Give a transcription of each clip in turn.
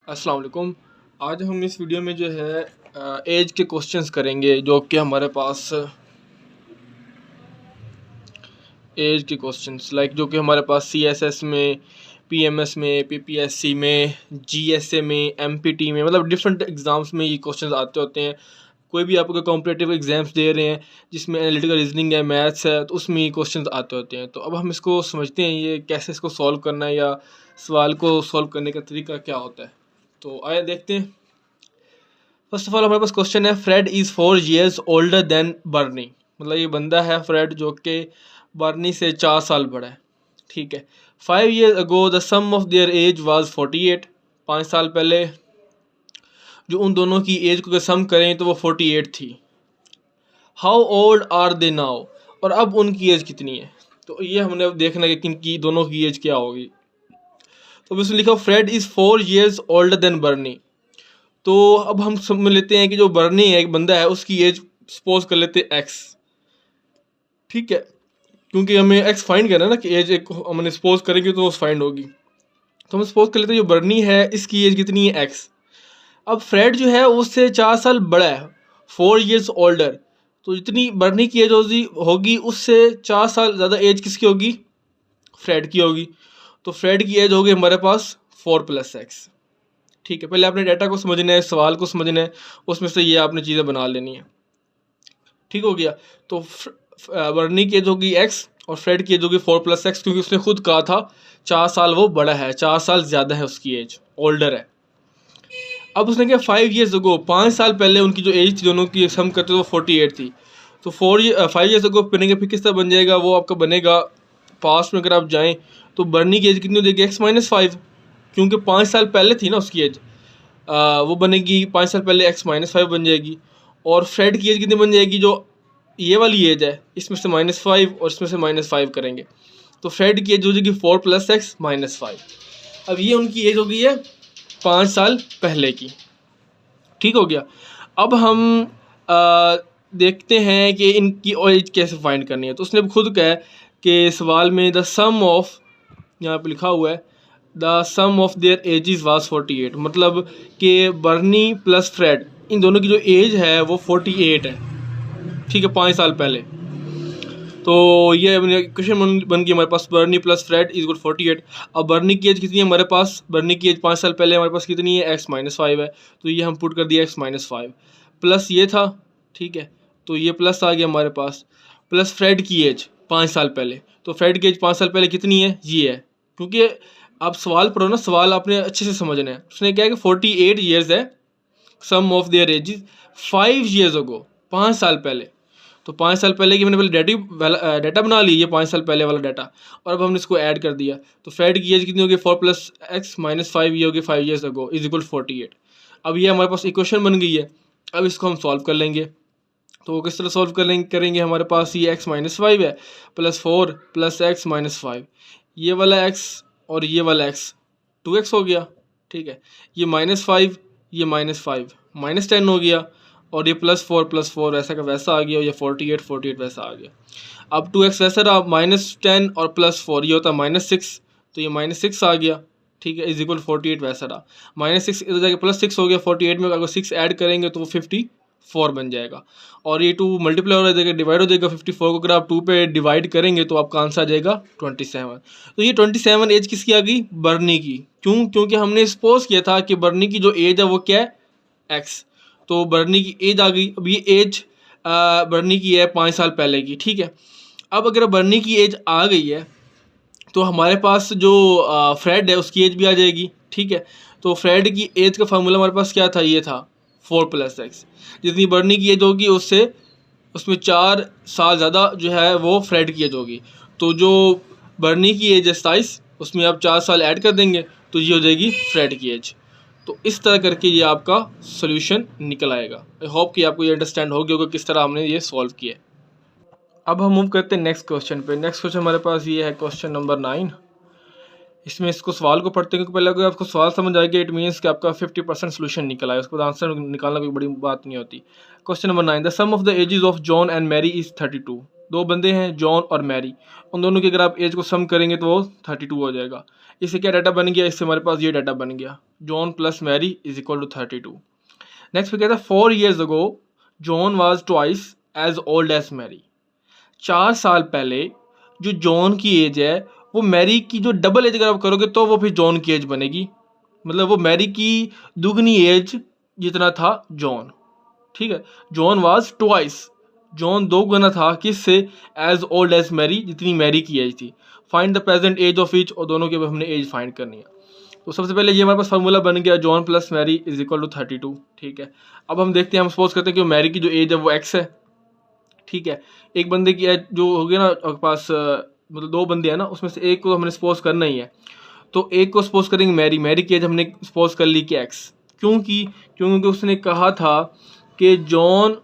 अस्सलाम वालेकुम। आज हम इस वीडियो में जो है एज के क्वेश्चंस करेंगे, जो कि हमारे पास एज के क्वेश्चंस जो कि हमारे पास सीएसएस में, पीएमएस में, पीपीएससी में, जीएसए में, एमपीटी में, मतलब डिफरेंट एग्ज़ाम्स में ये क्वेश्चंस आते होते हैं। कोई भी आपको कॉम्पिटिटिव एग्ज़ाम्स दे रहे हैं जिसमें एनालिटिकल रीजनिंग है, मैथ्स है, तो उसमें ये क्वेश्चंस आते होते हैं। तो अब हम इसको समझते हैं, ये कैसे इसको सॉल्व करना है या सवाल को सॉल्व करने का तरीका क्या होता है। तो आइए देखते हैं। फर्स्ट ऑफ ऑल हमारे पास क्वेश्चन है, Fred is 4 years older than Bernie. मतलब ये बंदा है फ्रेड जो कि बर्नी से 4 साल बड़ा है। ठीक है। 5 years ago the sum of their age was 48। 5 साल पहले जो उन दोनों की एज को सम करें तो वो 48 थी। How old are they now. और अब उनकी एज कितनी है। तो ये हमने अब देखना है कि किनकी दोनों की एज क्या होगी। तो इसमें लिखा Fred is 4 years older than Bernie. तो अब हम समझ लेते हैं कि जो बर्नी है, एक बंदा है, उसकी एज सपोज कर लेते हैं एक्स। ठीक है, क्योंकि हमें एक्स फाइंड करना है ना, कि एज एक हमने सपोज करेंगे तो वो फाइंड होगी। तो हम सपोज कर लेते हैं जो बर्नी है इसकी एज कितनी है एक्स। अब फ्रेड जो है उससे 4 साल बड़ा है, 4 years ओल्डर। तो जितनी बर्नी की एज होगी उससे 4 साल ज़्यादा एज किसकी होगी, फ्रेड की होगी। तो फ्रेड की एज होगी हमारे पास 4 + x। ठीक है, पहले आपने डाटा को समझना है, सवाल को समझना है, उसमें से ये आपने चीज़ें बना लेनी है। ठीक हो गया। तो बर्नी की एज होगी एक्स और फ्रेड की एज होगी 4 + x, क्योंकि उसने खुद कहा था 4 साल वो बड़ा है, 4 साल ज़्यादा है उसकी एज, ओल्डर है। अब उसने क्या 5 years ago, 5 साल पहले उनकी जो एज थी दोनों की सम करते तो 48 थी। तो 5 years ago बनेगा, फिर किस तरह बन जाएगा, वो आपका बनेगा पास्ट में। अगर आप जाएँ तो बर्नी की एज कितनी हो जाएगी, x-5, क्योंकि 5 साल पहले थी ना उसकी एज। वो बनेगी 5 साल पहले x-5 बन जाएगी। और फ्रेड की एज कितनी बन जाएगी, जो ये वाली एज है, इसमें से -5 और इसमें से -5 करेंगे तो फ्रेड की एज हो जाएगी 4 + x-5। अब ये उनकी एज हो गई है 5 साल पहले की। ठीक हो गया। अब हम देखते हैं कि इनकी एज कैसे फाइंड करनी है। तो उसने खुद कहा कि सवाल में द सम ऑफ, यहाँ पे लिखा हुआ है the sum of their ages was 48। मतलब कि बर्नी प्लस फ्रेड, इन दोनों की जो एज है वो 48 है। ठीक है, 5 साल पहले। तो ये क्वेश्चन बन गई हमारे पास, बर्नी प्लस फ्रेड इज गुड 48। अब बर्नी की एज कितनी है हमारे पास, बर्नी की एज 5 साल पहले हमारे पास कितनी है, x-5 है। तो ये हम पुट कर दिया x-5 प्लस ये था। ठीक है, तो ये प्लस आ गया हमारे पास, प्लस फ्रेड की एज 5 साल पहले। तो फ्रेड की एज 5 साल पहले कितनी है, ये है। क्योंकि आप सवाल पढ़ो ना, सवाल आपने अच्छे से समझना है। उसने क्या है कि 48 years है sum of their ages 5 years ago, 5 साल पहले। तो 5 साल पहले की मैंने पहले डाटा बना ली, ये 5 साल पहले वाला डाटा, और अब हमने इसको ऐड कर दिया। तो फ्रेड की एज कितनी होगी, 4 + x-5, ये होगी 5 years ago इज इक्वल 48। अब ये हमारे पास इक्वेशन बन गई है। अब इसको हम सॉल्व कर लेंगे। तो वो किस तरह सॉल्व करेंगे, हमारे पास ये x-5 है, +4 + x-5, ये वाला x और ये वाला x 2x हो गया। ठीक है, ये -5, ये -5, -10 हो गया, और ये +4 +4 वैसा का वैसा आ गया, और ये 48 वैसा आ गया। अब 2x वैसा रहा, -10 और +4 ये होता है -6, तो ये -6 आ गया। ठीक है, इज इक्वल 48 वैसा रहा, -6 इधर जाके +6 हो गया। 48 में अगर 6 ऐड करेंगे तो वो 54 बन जाएगा, और ये 2 मल्टीप्लाई हो जाएगा, डिवाइड हो जाएगा 54 को। अगर आप 2 पे डिवाइड करेंगे तो आपका आंसर आ जाएगा 27। तो ये 27 एज किसकी आ गई, बर्नी की। क्योंकि हमने सपोज किया था कि बर्नी की जो एज है वो क्या है, एक्स। तो बर्नी की एज आ गई। अब ये एज बर्नी की है 5 साल पहले की। ठीक है, अब अगर बर्नी की एज आ गई है तो हमारे पास जो फ्रेड है उसकी एज भी आ जाएगी। ठीक है, तो फ्रेड की एज का फार्मूला हमारे पास क्या था, ये था 4 + x। जितनी बर्नी की एज होगी उससे उसमें 4 साल ज़्यादा जो है वो फ्रेड की एज होगी। तो जो बर्नी की एज है 27, उसमें आप 4 साल ऐड कर देंगे तो ये हो जाएगी फ्रेड की एज। तो इस तरह करके ये आपका सोल्यूशन निकल आएगा। आई होप कि आपको ये अंडरस्टैंड हो गया होगा किस तरह हमने ये सॉल्व किया। अब हम मूव करते हैं नेक्स्ट क्वेश्चन पे। नेक्स्ट क्वेश्चन हमारे पास ये है क्वेश्चन नंबर 9। इसमें इसको सवाल को पढ़ते हैं, क्योंकि पहले अगर आपको सवाल समझ आएगा इट मीन्स कि आपका 50% सोल्यूशन निकल आया, उसके बाद आंसर निकालना कोई बड़ी बात नहीं होती। Question number 9, the sum of the ages of John and Mary is 32। दो बंदे हैं जॉन और मैरी, उन दोनों की अगर आप एज को सम करेंगे तो वो 32 हो जाएगा। इससे क्या डाटा बन गया, इससे हमारे पास ये डाटा बन गया, John plus Mary is equal to 32। Next पे कहता है 4 years ago John was twice as old as Mary. 4 साल पहले जो जॉन की एज है वो मैरी की जो डबल एज अगर आप करोगे तो वो फिर जॉन की एज बनेगी, मतलब वो मैरी की दुगनी एज जितना था जॉन। ठीक है, जॉन वाज ट्वाइस, जॉन दो गुना था किससे, एज ओल्ड एज मैरी, जितनी मैरी की एज थी। Find the present age of each, और दोनों के हमने एज फाइंड करनी है। तो सबसे पहले ये हमारे पास फार्मूला बन गया, John plus Mary is equal to 32। ठीक है, अब हम देखते हैं, हम सपोज करते हैं कि मैरी की जो एज है वो एक्स है। ठीक है, एक बंदे की एज जो हो गया ना आपके पास, मतलब दो बंदे हैं ना, उसमें से एक को हमने सपोज करना ही है। तो एक को सपोज करेंगे मैरी की एज हमने सपोज कर ली कि एक्स, क्योंकि उसने कहा था कि John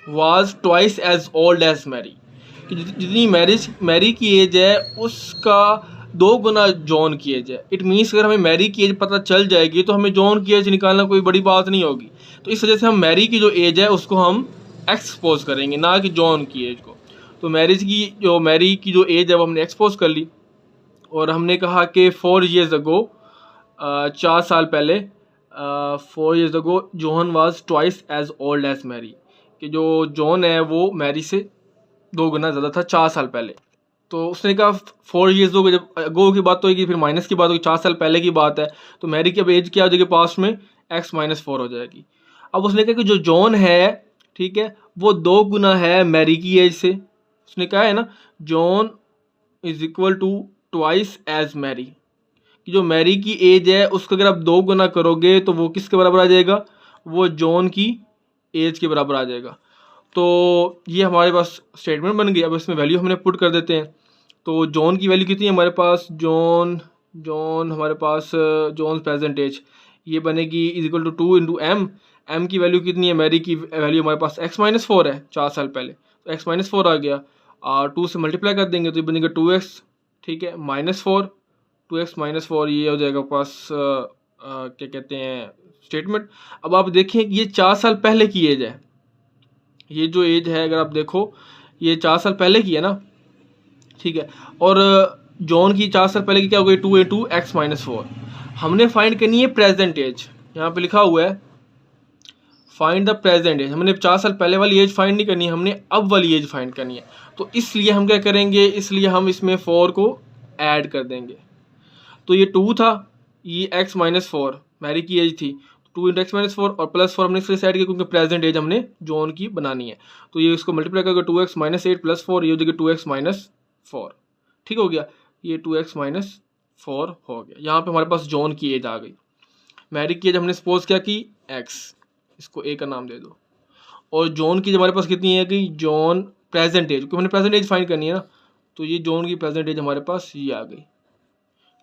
was twice as old as Mary, कि जितनी मैरी की एज है उसका 2 गुना जॉन की एज है। इट मीन्स अगर हमें मैरी की एज पता चल जाएगी तो हमें जॉन की एज निकालना कोई बड़ी बात नहीं होगी। तो इस वजह से हम मैरी की जो एज है उसको हम एक्सपोज करेंगे, ना कि जॉन की एज को। तो मैरी की जो एज है वो हमने एक्सपोज कर ली, और हमने कहा कि 4 years अगो, 4 साल पहले, 4 years ago John was twice as old as Mary, कि जो जॉन है वो मैरी से 2 गुना ज़्यादा था 4 साल पहले। तो उसने कहा 4 years हो गए, जब अगो की बात तो होगी फिर माइनस की बात होगी, 4 साल पहले की बात है, तो मैरी की अब एज क्या हो जाएगी पास्ट में, x-4 हो जाएगी। अब उसने कहा कि जो जॉन है, ठीक है, वो 2 गुना है मैरी की एज से। उसने कहा है ना, John is equal to twice as Mary, कि जो मैरी की एज है उसको अगर आप 2 गुना करोगे तो वो किसके बराबर आ जाएगा, वो जॉन की एज के बराबर आ जाएगा। तो ये हमारे पास स्टेटमेंट बन गई। अब इसमें वैल्यू हमने पुट कर देते हैं। तो जॉन की वैल्यू कितनी है हमारे पास, जॉन हमारे पास जॉन प्रेजेंट एज ये बनेगी is equal to 2 into M की वैल्यू कितनी है, मैरी की वैल्यू हमारे पास x-4 है 4 साल पहले, तो x-4 आ गया, और 2 से मल्टीप्लाई कर देंगे तो ये बनेगा 2x। ठीक है, -4, 2x-4 ये हो जाएगा पास क्या कहते हैं स्टेटमेंट। अब आप देखें ये 4 साल पहले की एज है, ये जो एज है अगर आप देखो ये 4 साल पहले की है ना। ठीक है, और जॉन की 4 साल पहले की क्या हो गई, 2 into x-4। हमने फाइंड करनी है प्रेजेंट एज, यहाँ पे लिखा हुआ है फाइंड द प्रेजेंट एज। हमने 4 साल पहले वाली एज फाइंड नहीं करनी है, हमने अब वाली एज फाइंड करनी है। तो इसलिए हम क्या करेंगे, इसलिए हम इसमें 4 को ऐड कर देंगे। तो ये 2 था, ये x-4 मैरी की एज थी, 2 into x-4 और +4 हमने इसलिए ऐड किया क्योंकि प्रेजेंट एज हमने जॉन की बनानी है। तो ये इसको मल्टीप्लाई करके 2x-8 + 4 ये हो जाएगा 2x-4। ठीक हो गया, ये 2x-4 हो गया। यहाँ पे हमारे पास जॉन की एज आ गई। मैरी की एज हमने सपोज क्या की x, इसको a का नाम दे दो, और जॉन की हमारे पास कितनी है कि जॉन प्रेजेंट एज, क्योंकि हमने प्रेजेंट एज फाइंड करनी है ना, तो ये जॉन की प्रेजेंट एज हमारे पास ये आ गई।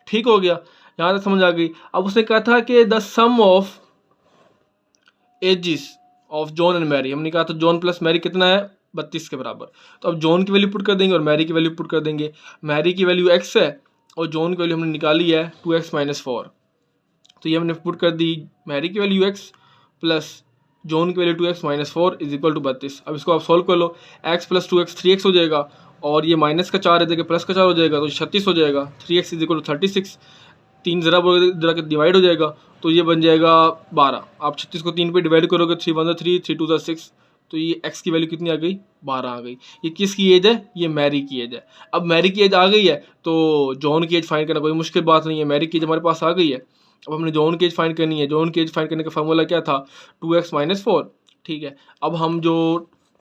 ठीक हो गया, यहाँ तक समझ आ गई। अब उसने कहा था कि the sum of ages of John and Mary, हमने कहा था जॉन प्लस मैरी कितना है 32 के बराबर। तो अब जॉन की वैल्यू पुट कर देंगे और मैरी की वैल्यू पुट कर देंगे। मैरी की वैल्यू x है और जॉन की वैल्यू हमने निकाली है 2x-4, तो ये हमने पुट कर दी मैरी की वैल्यू x प्लस जॉन की value 2x-4 is equal to 32। अब इसको आप सॉल्व कर लो, x + 2x 3x हो जाएगा, और ये माइनस का 4 है देखिए प्लस का 4 हो जाएगा तो 36 हो जाएगा। 3x इज इक्वल टू 36, 3 ज़रा के डिवाइड हो जाएगा तो ये बन जाएगा 12। आप 36 को 3 पे डिवाइड करोगे, 3 1 3, 3 2 6, तो ये x की वैल्यू कितनी आ गई 12 आ गई। ये किसकी एज है, ये मैरी की एज है। अब मैरी की एज आ गई है तो जॉन की एज फाइंड करना कोई मुश्किल बात नहीं है, मैरी की एज हमारे पास आ गई है। अब हमने जॉन की एज फाइंड करनी है। जॉन की एज फाइंड करने का फार्मूला क्या था, 2x-4। ठीक है, अब हम जो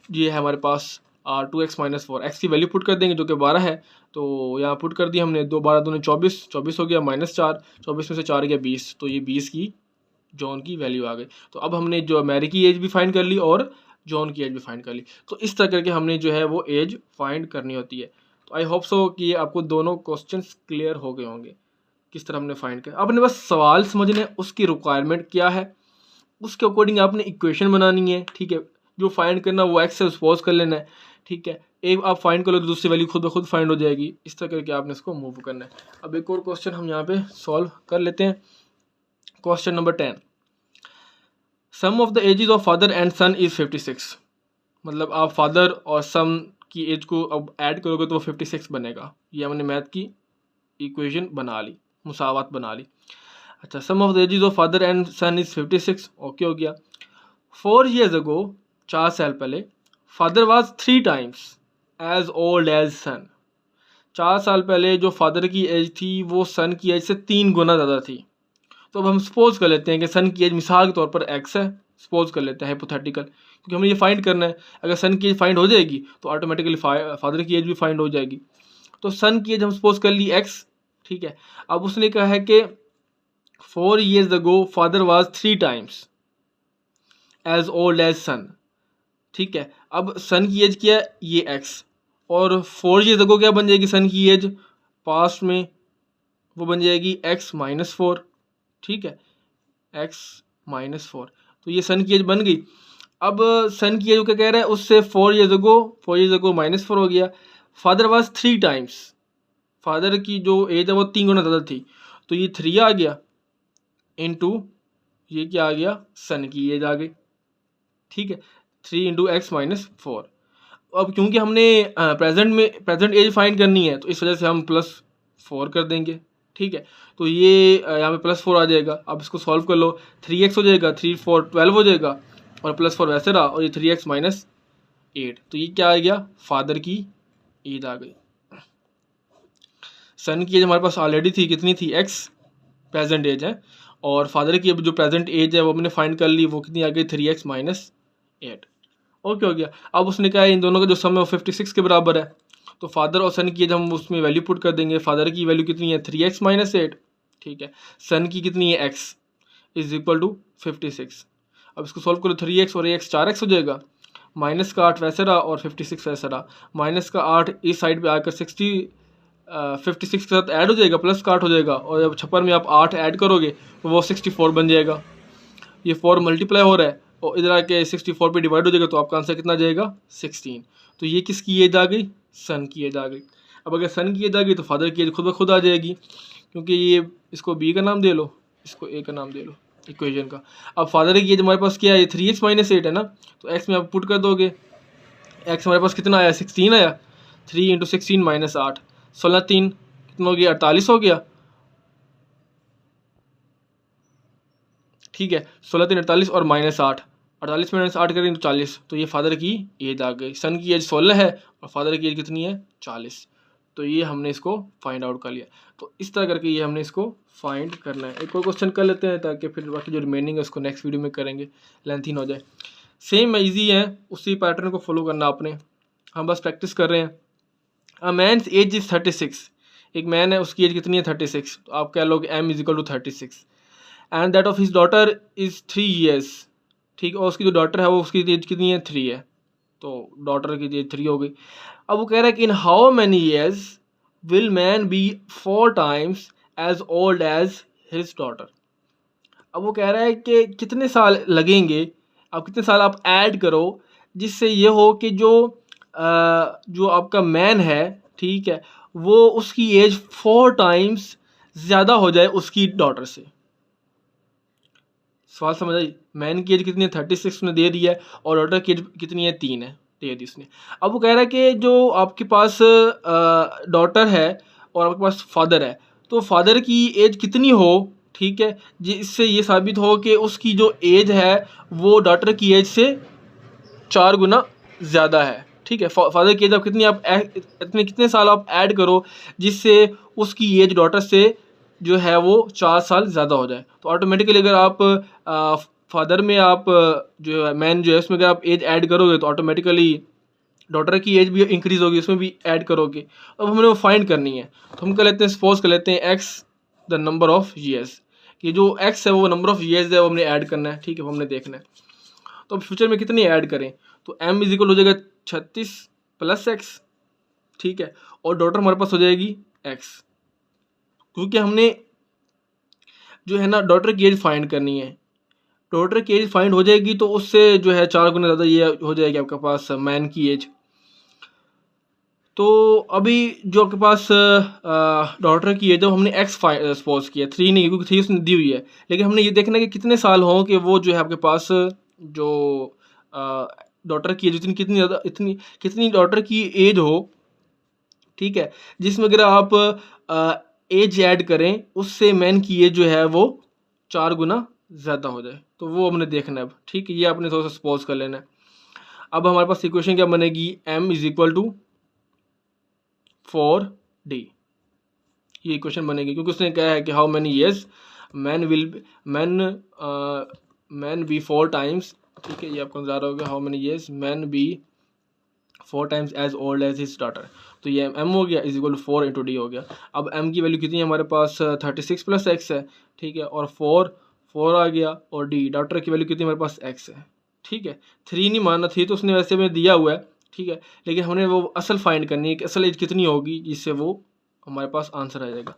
ये है हमारे पास 2x-4 x की वैल्यू पुट कर देंगे जो कि 12 है, तो यहाँ पुट कर दिया हमने, 2 12 दूनी 24, 24 हो गया -4, 24 में से 4 गया 20, तो ये 20 की जॉन की वैल्यू आ गई। तो अब हमने जो मैरी की एज भी फाइंड कर ली और जॉन की एज भी फाइंड कर ली। तो इस तरह करके हमने जो है वो एज फाइंड करनी होती है। तो आई होप सो कि आपको दोनों क्वेश्चंस क्लियर हो गए होंगे किस तरह हमने फाइंड किया। आपने बस सवाल समझना है उसकी रिक्वायरमेंट क्या है, उसके अकॉर्डिंग आपने इक्वेशन बनानी है। ठीक है, जो फाइंड करना वो एक्स से सपोज कर लेना है। ठीक है, एक आप फाइंड करोगे तो दूसरी वैल्यू खुद ब खुद फाइंड हो जाएगी। इस तरह करके आपने इसको मूव करना है। अब एक और क्वेश्चन हम यहाँ पे सॉल्व कर लेते हैं। Question number 10, sum of the ages of father and son is 56। मतलब आप फादर और सन की एज को अब ऐड करोगे तो वो 56 बनेगा। ये हमने मैथ की इक्वेशन बना ली, मुसावात बना ली। अच्छा, sum of the ages of father and son is 56, okay हो गया। 4 years ago, 4 साल पहले, father was 3 times as old as son. 4 साल पहले जो फादर की एज थी वो सन की एज से 3 गुना ज़्यादा थी। तो अब हम सपोज कर लेते हैं कि सन की एज मिसाल के तौर पर एक्स है, सपोज कर लेते हैं हाइपोथेटिकल, क्योंकि हमें ये फाइंड करना है। अगर सन की एज फाइंड हो जाएगी तो ऑटोमेटिकली फादर की एज भी फाइंड हो जाएगी। तो सन की एज हम सपोज कर ली एक्स, ठीक है। अब उसने कहा है कि 4 years ago father was 3 times as old as son, ठीक है। अब सन की एज क्या है, ये एक्स, और 4 years ago क्या बन जाएगी सन की एज पास्ट में, वो बन जाएगी एक्स माइनस 4, ठीक है, एक्स माइनस 4। तो ये सन की एज बन गई। अब सन की एज क्या कह रहा है, उससे 4 years ago माइनस 4 हो गया। फादर वाज 3 times, फादर की जो एज है वो 3 गुना ज़्यादा थी, तो ये 3 आ गया इनटू ये क्या आ गया, सन की एज आ गई, ठीक है। 3 इंटू एक्स माइनस 4। अब क्योंकि हमने प्रेजेंट एज फाइंड करनी है तो इस वजह से हम +4 कर देंगे, ठीक है। तो ये यहाँ पे +4 आ जाएगा। अब इसको सॉल्व कर लो, 3x हो जाएगा, 3 4 12 हो जाएगा, और +4 वैसे रहा, और ये 3x माइनस 8। तो ये क्या आ गया, फादर की एज आ गई। सन की एज हमारे पास ऑलरेडी थी, कितनी थी, x प्रेजेंट एज है, और फादर की अब जो प्रेजेंट एज है वो हमने फाइंड कर ली, वो कितनी आ गई, 3x माइनस 8, ओके हो गया। अब उसने कहा इन दोनों का जो सम है वो 56 के बराबर है, तो फादर और सन की एज हम उसमें वैल्यू पुट कर देंगे। फादर की वैल्यू कितनी है, 3x माइनस 8, ठीक है। सन की कितनी है, x इज इक्वल टू 56। अब इसको सॉल्व करो, 3x और x 4x हो जाएगा, माइनस का 8 वैसे रहा और 56 वैसे रहा। माइनस का 8 इस साइड पे आकर 56 के साथ ऐड हो जाएगा, प्लस का 8 हो जाएगा, और जब छप्पर में आप 8 ऐड करोगे तो वो 64 बन जाएगा। ये 4 मल्टीप्लाई हो रहा है और इधर आके 64 पे डिवाइड हो जाएगा, तो आपका आंसर कितना जाएगा, 16। तो ये किसकी एज आ गई, सन की एज आ गई। अब अगर सन की एज आ गई तो फादर की एज खुद ब खुद आ जाएगी, क्योंकि ये इसको बी का नाम दे लो, इसको ए का नाम दे लो इक्वेशन का। अब फादर की एज हमारे पास क्या है, ये 3x माइनस 8 है ना, तो x में आप पुट कर दोगे, x हमारे पास कितना आया, 16 आया। 3 इंटू 16 माइनस 8, 16 3 कितना हो गया, 48 हो गया, ठीक है। 16 3 48 और माइनस 8, 48 माइनस 8 करें तो 40। तो ये फादर की एज आ गई। सन की एज 16 है और फादर की एज कितनी है, 40। तो ये हमने इसको फाइंड आउट कर लिया। तो इस तरह करके ये हमने इसको फाइंड करना है। एक और क्वेश्चन कर लेते हैं ताकि फिर बाकी जो रिमेनिंग है उसको नेक्स्ट वीडियो में करेंगे, लेंथी ना हो जाए। सेम ईजी है, उसी पैटर्न को फॉलो करना आपने, हम बस प्रैक्टिस कर रहे हैं। अ मैन्स एज इज 36, एक मैन है उसकी एज कितनी है, 36। तो आप कह लोगे m is equal to 36, and that of his daughter is 3 years, ठीक है। और उसकी जो डॉटर है वो उसकी एज कितनी है, 3 है, तो डॉटर की एज 3 हो गई। अब वो कह रहा है कि in how many years will man be 4 times as old as his daughter. अब वो कह रहा है कि कितने साल लगेंगे, अब कितने साल आप ऐड करो जिससे ये हो कि जो आपका मैन है, ठीक है, वो उसकी एज 4 times ज़्यादा हो जाए उसकी डॉटर से। सवाल समझ आई, मैन की एज कितनी है, 36 ने दे दी है, और डॉटर की एज कितनी है, 3 है, दे दी उसने। अब वो कह रहा है कि जो आपके पास डॉटर है और आपके पास फादर है, तो फादर की एज कितनी हो, ठीक है, जिससे ये साबित हो कि उसकी जो एज है वो डॉटर की एज से 4 गुना ज़्यादा है, ठीक है। फादर की एज आप कितने साल आप ऐड करो जिससे उसकी एज डॉटर से जो है वो 4 साल ज़्यादा हो जाए। तो ऑटोमेटिकली अगर आप फादर में आप जो है मैन जो है उसमें अगर आप एज ऐड करोगे तो ऑटोमेटिकली डॉटर की एज भी इंक्रीज़ होगी, उसमें भी ऐड करोगे। अब हमें वो फाइंड करनी है, तो हम कर लेते हैं, सपोज कर लेते हैं x the number of years, कि जो एक्स है वो नंबर ऑफ ईयर्स है वो हमने ऐड करना है, ठीक है, वो हमने देखना है। तो अब फ्यूचर में कितने ऐड करें, तो m इज इक्वल हो जाएगा 36 प्लस एक्स, ठीक है, और डॉटर हमारे पास हो जाएगी x, क्योंकि हमने जो है ना डॉटर की एज फाइंड करनी है। डॉटर की एज फाइंड हो जाएगी तो उससे जो है 4 गुना ज़्यादा ये हो जाएगी आपके पास मैन की एज। तो अभी जो आपके पास डॉटर की है, जब हमने एक्स सपोज किया, 3 नहीं क्योंकि 3 उसने दी हुई है, लेकिन हमने ये देखना है कि कितने साल हों कि वो जो है आपके पास जो डॉटर की है, जितनी कितनी ज़्यादा इतनी कितनी डॉटर की एज हो, ठीक है, जिसमें अगर आप एज ऐड करें उससे मैन की एज जो है वो 4 गुना ज़्यादा हो जाए, तो वो हमने देखना है अब, ठीक है। ये आपने थोड़ा सा सपोज कर लेना है। अब हमारे पास इक्वेशन क्या बनेगी, m is equal to 4d, ये इक्वेशन बनेगी क्योंकि उसने कहा है कि how many years man will man be 4 times, ठीक है, ये आपको नज़र होगा, how many years man be 4 times as old as his daughter. तो ये m हो गया is equal to 4 into D हो गया। अब m की वैल्यू कितनी है हमारे पास, 36 प्लस x है, ठीक है, और 4 आ गया, और d डॉटर की वैल्यू कितनी हमारे पास x है, ठीक है। 3 नहीं मानना थी तो उसने वैसे में दिया हुआ है, ठीक है, लेकिन हमने वो असल फाइंड करनी है कि असल एज कितनी होगी जिससे वो हमारे पास आंसर आ जाएगा।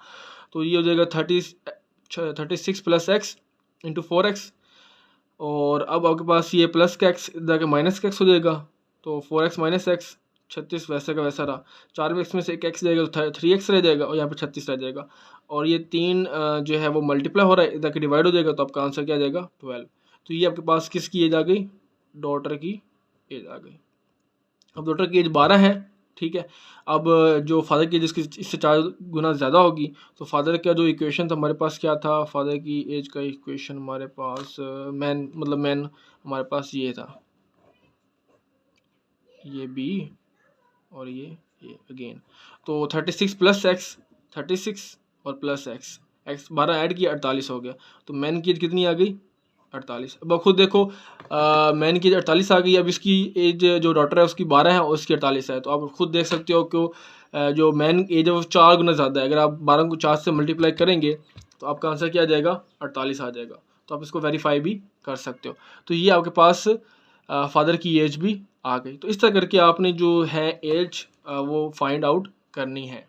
तो ये हो जाएगा 36 प्लस एक्स इंटू 4x, और अब आपके पास ये प्लस का एक्स इधर के माइनस का एक्स हो जाएगा, तो 4x माइनस एक्स 36 वैसे का वैसा रहा, 4 में x में से एक x जाएगा तो 3x रह जाएगा, और यहाँ पे 36 रह जाएगा, और ये 3 जो है वो मल्टीप्लाई हो रहा है, इधर के डिवाइड हो जाएगा, तो आपका आंसर क्या आ जाएगा 12। तो ये आपके पास किसकी एज आ गई, डॉटर की एज आ गई। अब डॉटर की एज 12 है, ठीक है। अब जो फादर की एज इससे 4 गुना ज़्यादा होगी, तो फादर का जो इक्वेशन था हमारे पास क्या था, फादर की एज का इक्वेशन हमारे पास मैन हमारे पास ये था, ये बी और ये अगेन, तो 36 प्लस एक्स, 36 और प्लस एक्स 12 ऐड किया 48 हो गया, तो मैन की एज कितनी आ गई 48। अब खुद देखो मैन की एज 48 आ गई, अब इसकी एज जो डॉटर है उसकी 12 है और उसकी 48 है, तो आप खुद देख सकते हो कि जो मैन एज है वो 4 गुना ज़्यादा है। अगर आप 12 को 4 से मल्टीप्लाई करेंगे तो आपका आंसर क्या आ जाएगा 48 आ जाएगा, तो आप इसको वेरीफाई भी कर सकते हो। तो ये आपके पास फादर की एज भी आ गई। तो इस तरह करके आपने जो है एज वो फाइंड आउट करनी है।